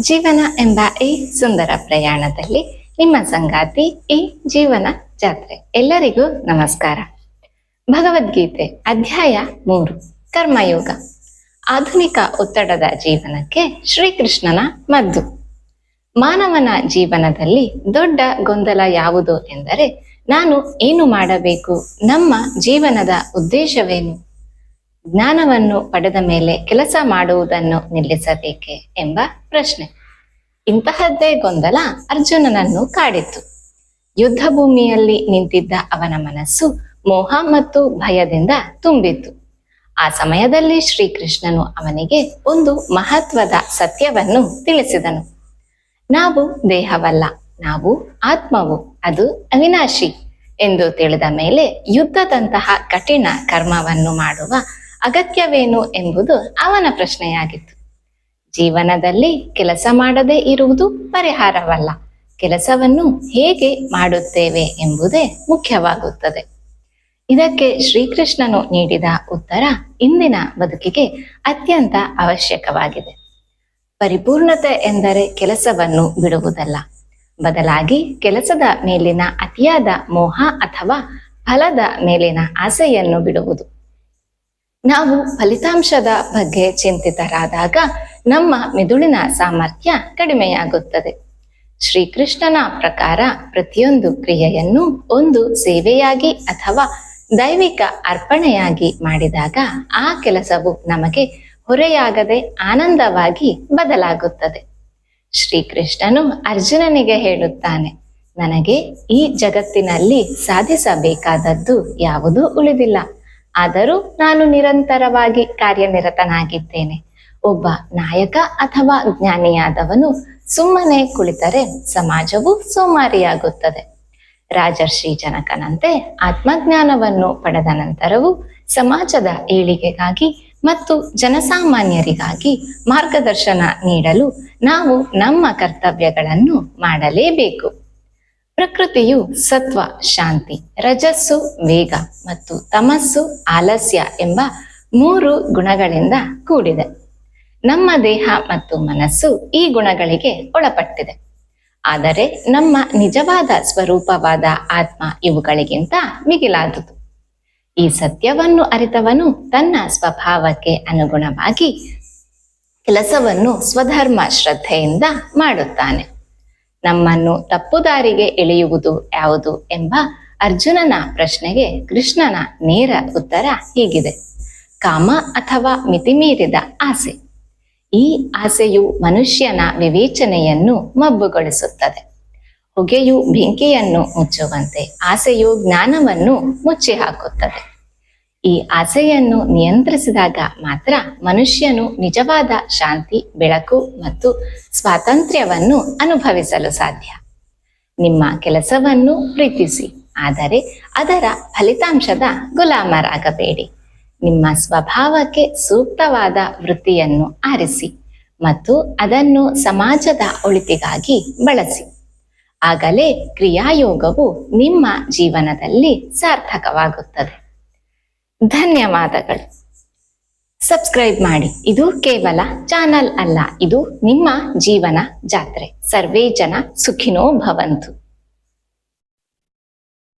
ಜೀವನ ಎಂಬ ಈ ಸುಂದರ ಪ್ರಯಾಣದಲ್ಲಿ ನಿಮ್ಮ ಸಂಗಾತಿ ಈ ಜೀವನ ಜಾತ್ರೆ. ಎಲ್ಲರಿಗೂ ನಮಸ್ಕಾರ. ಭಗವದ್ಗೀತೆ ಅಧ್ಯಾಯ 3 ಕರ್ಮಯೋಗ. ಆಧುನಿಕ ಒತ್ತಡದ ಜೀವನಕ್ಕೆ ಶ್ರೀಕೃಷ್ಣನ ಮದ್ದು. ಮಾನವನ ಜೀವನದಲ್ಲಿ ದೊಡ್ಡ ಗೊಂದಲ ಯಾವುದು ಎಂದರೆ, ನಾನು ಏನು ಮಾಡಬೇಕು, ನಮ್ಮ ಜೀವನದ ಉದ್ದೇಶವೇನು, ಜ್ಞಾನವನ್ನು ಪಡೆದ ಮೇಲೆ ಕೆಲಸ ಮಾಡುವುದನ್ನು ನಿಲ್ಲಿಸಬೇಕೆ ಎಂಬ ಪ್ರಶ್ನೆ. ಇಂತಹದ್ದೇ ಗೊಂದಲ ಅರ್ಜುನನನ್ನು ಕಾಡಿತ್ತು. ಯುದ್ಧ ಭೂಮಿಯಲ್ಲಿ ನಿಂತಿದ್ದ ಅವನ ಮನಸ್ಸು ಮೋಹ ಮತ್ತು ಭಯದಿಂದ ತುಂಬಿತ್ತು. ಆ ಸಮಯದಲ್ಲಿ ಶ್ರೀಕೃಷ್ಣನು ಅವನಿಗೆ ಒಂದು ಮಹತ್ವದ ಸತ್ಯವನ್ನು ತಿಳಿಸಿದನು. ನಾವು ದೇಹವಲ್ಲ, ನಾವು ಆತ್ಮವು, ಅದು ಅವಿನಾಶಿ ಎಂದು ತಿಳಿದ ಮೇಲೆ ಯುದ್ಧದಂತಹ ಕಠಿಣ ಕರ್ಮವನ್ನು ಮಾಡುವ ಅಗತ್ಯವೇನು ಎಂಬುದು ಅವನ ಪ್ರಶ್ನೆಯಾಗಿತ್ತು. ಜೀವನದಲ್ಲಿ ಕೆಲಸ ಮಾಡದೇ ಇರುವುದು ಪರಿಹಾರವಲ್ಲ, ಕೆಲಸವನ್ನು ಹೇಗೆ ಮಾಡುತ್ತೇವೆ ಎಂಬುದೇ ಮುಖ್ಯವಾಗುತ್ತದೆ. ಇದಕ್ಕೆ ಶ್ರೀಕೃಷ್ಣನು ನೀಡಿದ ಉತ್ತರ ಇಂದಿನ ಬದುಕಿಗೆ ಅತ್ಯಂತ ಅವಶ್ಯಕವಾಗಿದೆ. ಪರಿಪೂರ್ಣತೆ ಎಂದರೆ ಕೆಲಸವನ್ನು ಬಿಡುವುದಲ್ಲ, ಬದಲಾಗಿ ಕೆಲಸದ ಮೇಲಿನ ಅತಿಯಾದ ಮೋಹ ಅಥವಾ ಫಲದ ಮೇಲಿನ ಆಸೆಯನ್ನು ಬಿಡುವುದು. ನಾವು ಫಲಿತಾಂಶದ ಬಗ್ಗೆ ಚಿಂತಿತರಾದಾಗ ನಮ್ಮ ಮೆದುಳಿನ ಸಾಮರ್ಥ್ಯ ಕಡಿಮೆಯಾಗುತ್ತದೆ. ಶ್ರೀಕೃಷ್ಣನ ಪ್ರಕಾರ ಪ್ರತಿಯೊಂದು ಕ್ರಿಯೆಯನ್ನು ಒಂದು ಸೇವೆಯಾಗಿ ಅಥವಾ ದೈವಿಕ ಅರ್ಪಣೆಯಾಗಿ ಮಾಡಿದಾಗ ಆ ಕೆಲಸವು ನಮಗೆ ಹೊರೆಯಾಗದೆ ಆನಂದವಾಗಿ ಬದಲಾಗುತ್ತದೆ. ಶ್ರೀಕೃಷ್ಣನು ಅರ್ಜುನನಿಗೆ ಹೇಳುತ್ತಾನೆ, ನನಗೆ ಈ ಜಗತ್ತಿನಲ್ಲಿ ಸಾಧಿಸಬೇಕಾದದ್ದು ಯಾವುದೂ ಉಳಿದಿಲ್ಲ, ಆದರೂ ನಾನು ನಿರಂತರವಾಗಿ ಕಾರ್ಯನಿರತನಾಗಿದ್ದೇನೆ. ಒಬ್ಬ ನಾಯಕ ಅಥವಾ ಜ್ಞಾನಿಯಾದವನು ಸುಮ್ಮನೆ ಕುಳಿತರೆ ಸಮಾಜವು ಸೋಮಾರಿಯಾಗುತ್ತದೆ. ರಾಜರ್ಷಿ ಜನಕನಂತೆ ಆತ್ಮಜ್ಞಾನವನ್ನು ಪಡೆದ ನಂತರವೂ ಸಮಾಜದ ಏಳಿಗೆಗಾಗಿ ಮತ್ತು ಜನಸಾಮಾನ್ಯರಿಗಾಗಿ ಮಾರ್ಗದರ್ಶನ ನೀಡಲು ನಾವು ನಮ್ಮ ಕರ್ತವ್ಯಗಳನ್ನು ಮಾಡಲೇಬೇಕು. ಪ್ರಕೃತಿಯು ಸತ್ವ ಶಾಂತಿ, ರಜಸ್ಸು ವೇಗ ಮತ್ತು ತಮಸ್ಸು ಆಲಸ್ಯ ಎಂಬ 3 ಗುಣಗಳಿಂದ ಕೂಡಿದೆ. ನಮ್ಮ ದೇಹ ಮತ್ತು ಮನಸ್ಸು ಈ ಗುಣಗಳಿಗೆ ಒಳಪಟ್ಟಿದೆ. ಆದರೆ ನಮ್ಮ ನಿಜವಾದ ಸ್ವರೂಪವಾದ ಆತ್ಮ ಇವುಗಳಿಗಿಂತ ಮಿಗಿಲಾದುದು. ಈ ಸತ್ಯವನ್ನು ಅರಿತವನು ತನ್ನ ಸ್ವಭಾವಕ್ಕೆ ಅನುಗುಣವಾಗಿ ಕೆಲಸವನ್ನು ಸ್ವಧರ್ಮ ಶ್ರದ್ಧೆಯಿಂದ ಮಾಡುತ್ತಾನೆ. ನಮ್ಮನ್ನು ತಪ್ಪುದಾರಿಗೆ ಎಳೆಯುವುದು ಯಾವುದು ಎಂಬ ಅರ್ಜುನನ ಪ್ರಶ್ನೆಗೆ ಕೃಷ್ಣನ ನೇರ ಉತ್ತರ ಹೀಗಿದೆ: ಕಾಮ ಅಥವಾ ಮಿತಿಮೀರಿದ ಆಸೆ. ಈ ಆಸೆಯು ಮನುಷ್ಯನ ವಿವೇಚನೆಯನ್ನು ಮಬ್ಬುಗೊಳಿಸುತ್ತದೆ. ಹೊಗೆಯು ಬೆಂಕಿಯನ್ನು ಮುಚ್ಚುವಂತೆ ಆಸೆಯು ಜ್ಞಾನವನ್ನು ಮುಚ್ಚಿ ಹಾಕುತ್ತದೆ. ಈ ಆಸೆಯನ್ನು ನಿಯಂತ್ರಿಸಿದಾಗ ಮಾತ್ರ ಮನುಷ್ಯನು ನಿಜವಾದ ಶಾಂತಿ, ಬೆಳಕು ಮತ್ತು ಸ್ವಾತಂತ್ರ್ಯವನ್ನು ಅನುಭವಿಸಲು ಸಾಧ್ಯ. ನಿಮ್ಮ ಕೆಲಸವನ್ನು ಪ್ರೀತಿಸಿ, ಆದರೆ ಅದರ ಫಲಿತಾಂಶದ ಗುಲಾಮರಾಗಬೇಡಿ. ನಿಮ್ಮ ಸ್ವಭಾವಕ್ಕೆ ಸೂಕ್ತವಾದ ವೃತ್ತಿಯನ್ನು ಆರಿಸಿ ಮತ್ತು ಅದನ್ನು ಸಮಾಜದ ಒಳಿತಿಗಾಗಿ ಬಳಸಿ. ಆಗಲೇ ಕ್ರಿಯಾಯೋಗವು ನಿಮ್ಮ ಜೀವನದಲ್ಲಿ ಸಾರ್ಥಕವಾಗುತ್ತದೆ. ಧನ್ಯವಾದಗಳು. ಸಬ್ಸ್ಕ್ರೈಬ್ ಮಾಡಿ. ಇದು ಕೇವಲ ಚಾನಲ್ ಅಲ್ಲ, ಇದು ನಿಮ್ಮ ಜೀವನ ಜಾತ್ರೆ. ಸರ್ವೇ ಜನ ಸುಖಿನೋ ಭವಂತು.